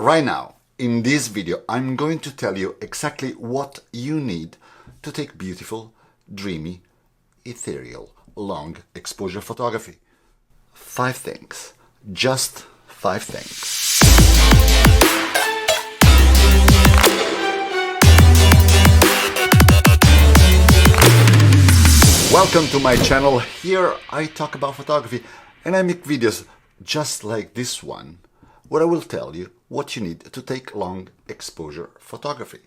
right now, in this video, I'm going to tell you exactly what you need to take beautiful, dreamy, ethereal, long exposure photography. 5 things. Just 5 things. Welcome to my channel. Here I talk about photography and I make videos just like this one, where I will tell you what you need to take long exposure photography.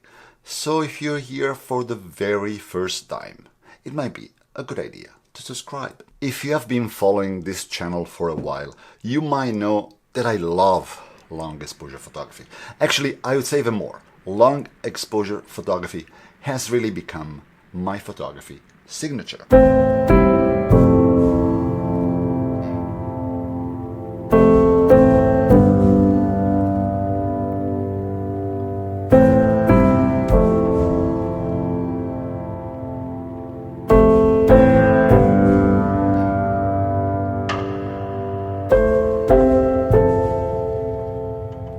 So if you're here for the very first time, it might be a good idea to subscribe. If you have been following this channel for a while, you might know that I love long exposure photography. Actually, I would say even more. Long exposure photography has really become my photography signature.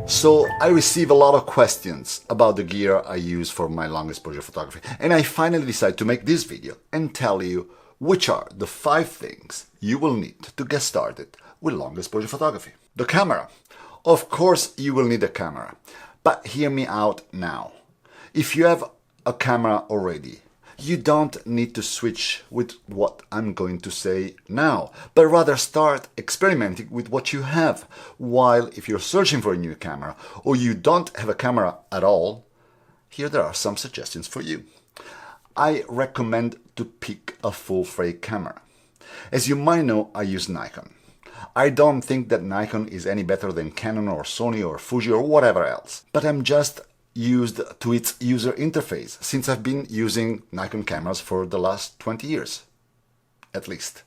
So I receive a lot of questions about the gear I use for my long exposure photography, and I finally decided to make this video and tell you which are the 5 things you will need to get started with long exposure photography. The camera. Of course you will need a camera, but hear me out now. If you have a camera already, you don't need to switch with what I'm going to say now, but rather start experimenting with what you have. While if you're searching for a new camera or you don't have a camera at all, here there are some suggestions for you. I recommend to pick a full-frame camera. As you might know, I use Nikon. I don't think that Nikon is any better than Canon or Sony or Fuji or whatever else, but I'm just used to its user interface since I've been using Nikon cameras for the last 20 years, at least.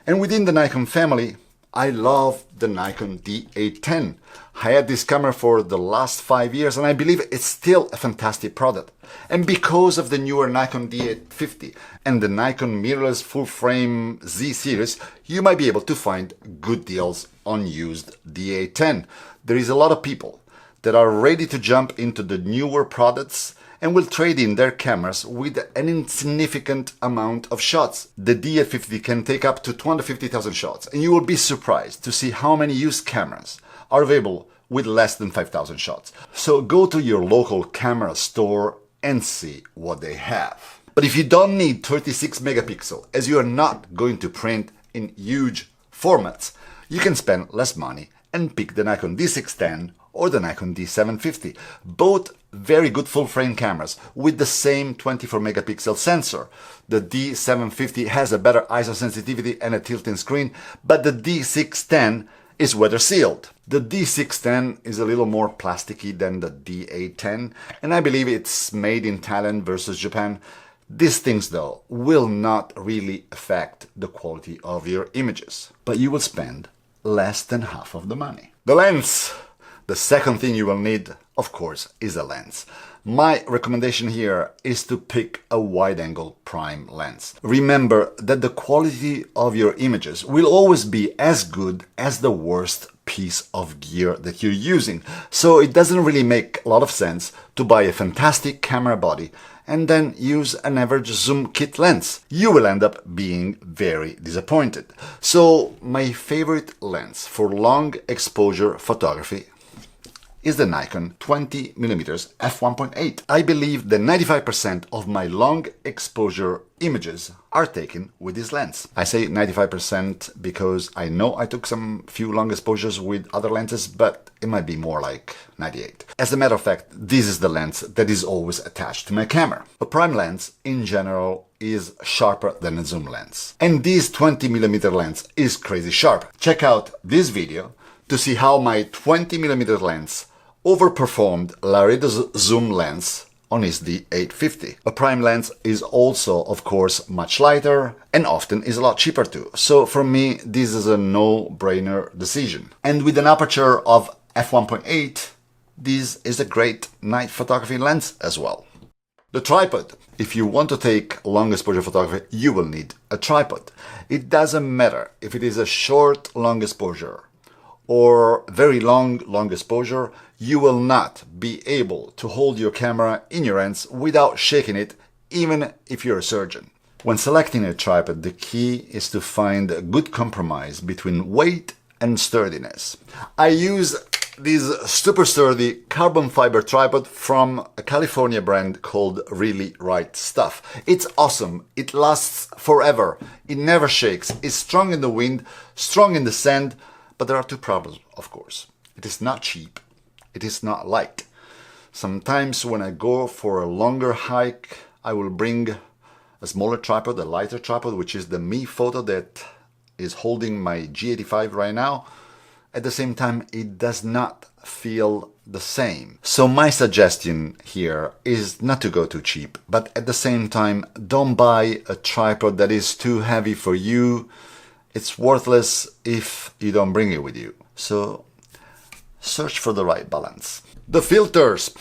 And within the Nikon family, I love the Nikon D810. I had this camera for the last 5 years and I believe it's still a fantastic product. And because of the newer Nikon D850 and the Nikon mirrorless full-frame Z series, you might be able to find good deals on used D810. There is a lot of people that are ready to jump into the newer products and will trade in their cameras with an insignificant amount of shots. The D850 can take up to 250,000 shots, and you will be surprised to see how many used cameras are available with less than 5,000 shots. So go to your local camera store and see what they have. But if you don't need 36 megapixel, as you are not going to print in huge formats, you can spend less money and pick the Nikon D610 or the Nikon D750, both very good full-frame cameras with the same 24 megapixel sensor. The D750 has a better ISO sensitivity and a tilting screen, but the D610 is weather sealed. The D610 is a little more plasticky than the D810, and I believe it's made in Thailand versus Japan. These things, though, will not really affect the quality of your images, but you will spend less than half of the money. The lens. The second thing you will need, of course, is a lens. My recommendation here is to pick a wide-angle prime lens. Remember that the quality of your images will always be as good as the worst piece of gear that you're using. So it doesn't really make a lot of sense to buy a fantastic camera body and then use an average zoom kit lens. You will end up being very disappointed. So my favorite lens for long exposure photography is the Nikon 20mm f1.8. I believe that 95% of my long exposure images are taken with this lens. I say 95% because I know I took some few long exposures with other lenses, but it might be more like 98. As a matter of fact, this is the lens that is always attached to my camera. A prime lens, in general, is sharper than a zoom lens. And this 20mm lens is crazy sharp. Check out this video to see how my 20mm lens overperformed Laredo's zoom lens on his D850. A prime lens is also, of course, much lighter and often is a lot cheaper too. So for me, this is a no-brainer decision. And with an aperture of f1.8, this is a great night photography lens as well. The tripod. If you want to take long exposure photography, you will need a tripod. It doesn't matter if it is a short long exposure or very long exposure, you will not be able to hold your camera in your hands without shaking it, even if you're a surgeon. When selecting a tripod, the key is to find a good compromise between weight and sturdiness. I use this super sturdy carbon fiber tripod from a California brand called Really Right Stuff. It's awesome. It lasts forever. It never shakes. It's strong in the wind, strong in the sand, but there are two problems, of course. It is not cheap. It is not light. Sometimes when I go for a longer hike, I will bring a smaller tripod, a lighter tripod, which is the Mi Photo that is holding my G85 right now. At the same time, it does not feel the same. So my suggestion here is not to go too cheap, but at the same time, don't buy a tripod that is too heavy for you. It's worthless if you don't bring it with you. So search for the right balance. The filters.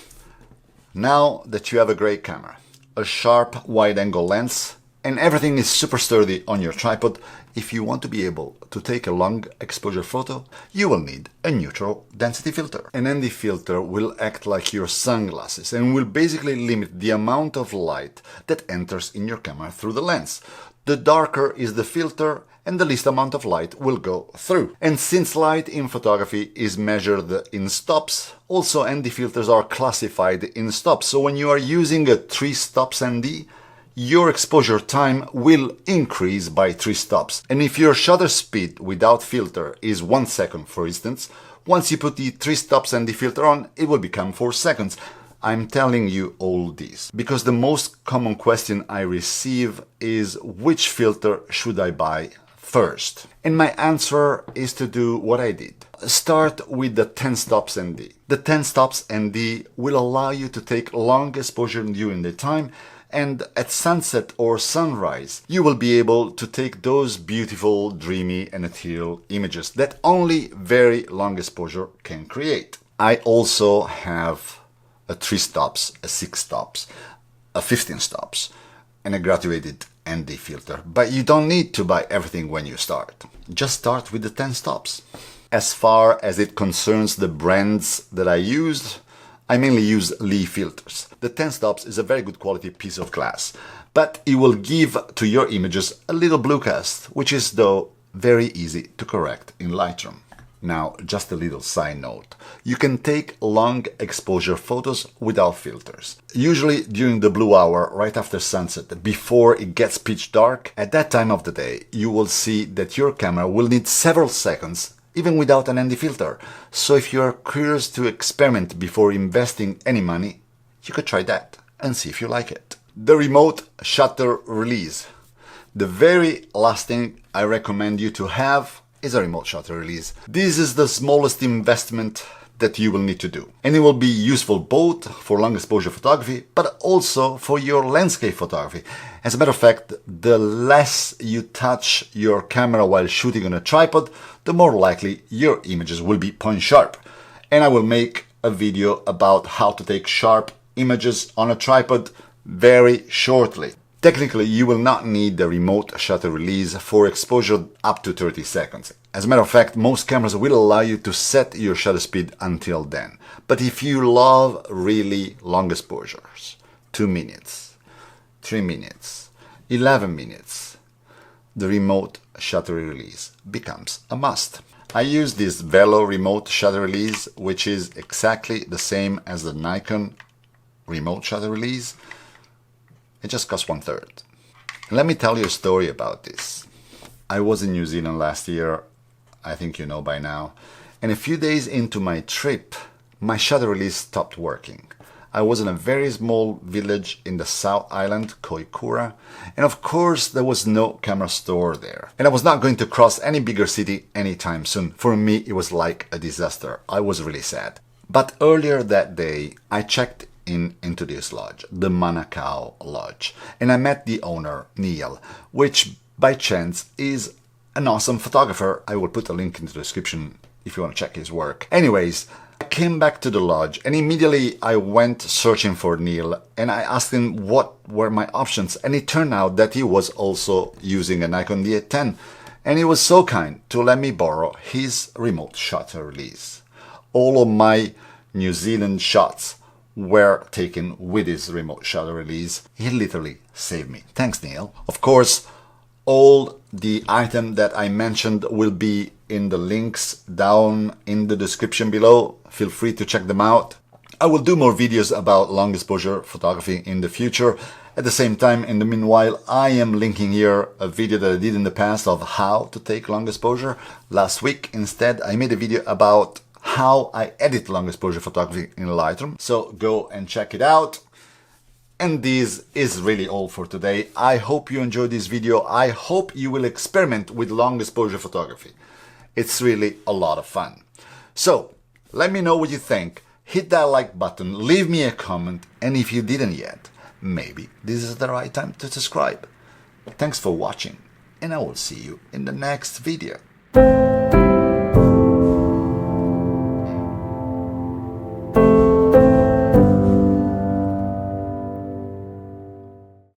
Now that you have a great camera, a sharp wide-angle lens, and everything is super sturdy on your tripod, if you want to be able to take a long exposure photo, you will need a neutral density filter. An ND filter will act like your sunglasses and will basically limit the amount of light that enters in your camera through the lens. The darker is the filter, and the least amount of light will go through. And since light in photography is measured in stops, also ND filters are classified in stops. So when you are using a 3 stops ND, your exposure time will increase by 3 stops. And if your shutter speed without filter is 1 second, for instance, once you put the 3 stops ND filter on, it will become 4 seconds. I'm telling you all this because the most common question I receive is which filter should I buy first? And my answer is to do what I did. Start with the 10 stops ND. The 10 stops ND will allow you to take long exposure during the time, and at sunset or sunrise, you will be able to take those beautiful, dreamy and ethereal images that only very long exposure can create. I also have a 3 stops, a 6 stops, a 15 stops, and a graduated ND filter. But you don't need to buy everything when you start. Just start with the 10 stops. As far as it concerns the brands that I used, I mainly use Lee filters. The 10 stops is a very good quality piece of glass, but it will give to your images a little blue cast, which is though very easy to correct in Lightroom. Now, just a little side note. You can take long exposure photos without filters. Usually during the blue hour, right after sunset, before it gets pitch dark, at that time of the day, you will see that your camera will need several seconds even without an ND filter. So if you're curious to experiment before investing any money, you could try that and see if you like it. The remote shutter release. The very last thing I recommend you to have is a remote shutter release. This is the smallest investment that you will need to do. And it will be useful both for long exposure photography, but also for your landscape photography. As a matter of fact, the less you touch your camera while shooting on a tripod, the more likely your images will be point sharp. And I will make a video about how to take sharp images on a tripod very shortly. Technically, you will not need the remote shutter release for exposure up to 30 seconds. As a matter of fact, most cameras will allow you to set your shutter speed until then. But if you love really long exposures, 2 minutes, 3 minutes, 11 minutes, the remote shutter release becomes a must. I use this Velo remote shutter release, which is exactly the same as the Nikon remote shutter release. It just costs 1/3. Let me tell you a story about this. I was in New Zealand last year, I think you know by now, and a few days into my trip, my shutter release stopped working. I was in a very small village in the South Island, Koikura, and of course there was no camera store there. And I was not going to cross any bigger city anytime soon. For me, it was like a disaster. I was really sad. But earlier that day, I checked into this lodge, the Manukau Lodge, and I met the owner, Neil, which by chance is an awesome photographer. I will put a link in the description if you want to check his work. Anyways, I came back to the lodge and immediately I went searching for Neil and I asked him what were my options, and it turned out that he was also using a Nikon D810. and he was so kind to let me borrow his remote shutter release. All of my New Zealand shots were taken with his remote shutter release. He literally saved me. Thanks, Neil. Of course, all the items that I mentioned will be in the links down in the description below. Feel free to check them out. I will do more videos about long exposure photography in the future. At the same time, in the meanwhile, I am linking here a video that I did in the past of how to take long exposure. Last week, instead, I made a video about how I edit long exposure photography in Lightroom. So go and check it out. And this is really all for today. I hope you enjoyed this video. I hope you will experiment with long exposure photography. It's really a lot of fun. So let me know what you think. Hit that like button, leave me a comment, and if you didn't yet, maybe this is the right time to subscribe. Thanks for watching, and I will see you in the next video.